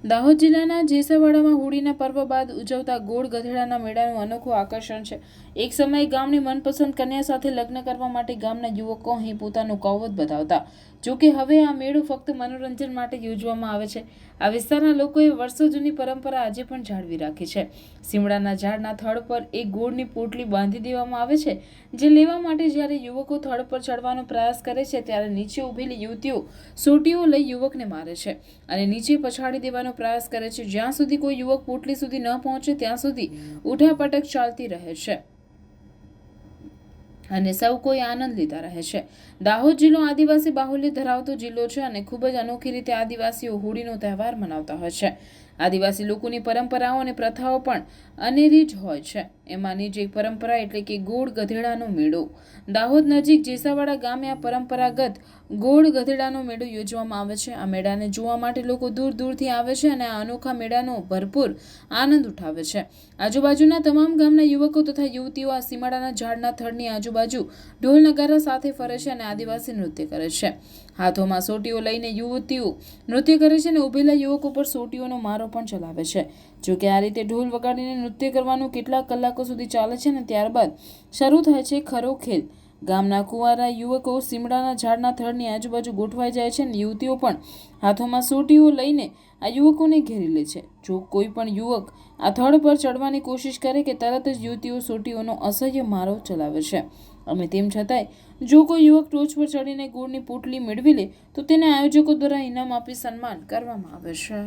દાહોદ જિલ્લાના જેસાવાડામાં હોળીના પર્વ બાદ ઉજવતા ગોળ ગધેડાના મેળાનું અનોખું આકર્ષણ છે। એક સમયે ગામની મનપસંદ કન્યા સાથે લગ્ન કરવા માટે ગામના યુવકો અહીં પોતાનું કૌવત બતાવતા, જોકે હવે આ મેળો ફક્ત મનોરંજન માટે યોજવામાં આવે છે। આ વિસ્તારના લોકોએ વર્ષો જૂની પરંપરા આજે પણ જાળવી રાખી છે। સીમડાના ઝાડના થડ પર એક ગોળની પોટલી બાંધી દેવામાં આવે છે, જે લેવા માટે જ્યારે યુવકો થડ પર ચડવાનો પ્રયાસ કરે છે ત્યારે નીચે ઊભેલી યુવતીઓ સોટીઓ લઈ યુવકને મારે છે અને નીચે પછાડી દેવાનો પ્રયાસ કરે છે। જ્યાં સુધી કોઈ યુવક પોટલી સુધી ન પહોંચે ત્યાં સુધી ઉઠાપટક ચાલતી રહે છે અને સૌ કોઈ આનંદ લેતા રહે છે। દાહોદ જિલ્લો આદિવાસી બાહુલ્ય ધરાવતો જિલ્લો છે અને ખૂબ જ અનોખી રીતે આદિવાસીઓ હોળીનો તહેવાર મનાવતા હોય છે। આદિવાસી લોકોની પરંપરાઓ અને પ્રથાઓ પણ અનેરી જ હોય છે। એમાંની જ એક પરંપરા એટલે કે ગોળ ગધેડાનો મેળો। દાહોદ નજીક જેસાવાડા ગામે આ પરંપરાગત ગોળ ગધેડાનો મેળો યોજવામાં આવે છે। આ મેળાને જોવા માટે લોકો દૂર દૂરથી આવે છે અને આ અનોખા મેળાનો ભરપૂર આનંદ ઉઠાવે છે। આજુબાજુના તમામ ગામના યુવકો તથા યુવતીઓ આ સીમાડાના ઝાડના થડની આજુબાજુ ઢોલ નગારા સાથે ફરે છે અને આદિવાસી નૃત્ય કરે છે। હાથોમાં સોટીઓ લઈને યુવતીઓ નૃત્ય કરે છે અને ઉભેલા યુવકો પર સોટીઓનો મારો પણ ચલાવે છે। જોકે આ રીતે ઢોલ વગાડીને નૃત્ય કરવાનું કેટલાક કલાકો સુધી ચાલે છે અને ત્યારબાદ શરૂ થાય છે ખરો ખેલ। ગામના કુંવારા યુવકો સીમડાના ઝાડના થડની આજુબાજુ ગોઠવાઈ જાય છે અને યુવતીઓ પણ હાથોમાં સોટીઓ લઈને આ યુવકોને ઘેરી લે છે। જો કોઈ પણ યુવક આ થડ પર ચડવાની કોશિશ કરે કે તરત જ યુવતીઓ સોટીઓનો અસહ્ય મારો ચલાવે છે અને તેમ છતાંય જો કોઈ યુવક ટોચ પર ચડીને ગોળની પોટલી મેળવી લે તો તેને આયોજકો દ્વારા ઇનામ આપી સન્માન કરવામાં આવે છે।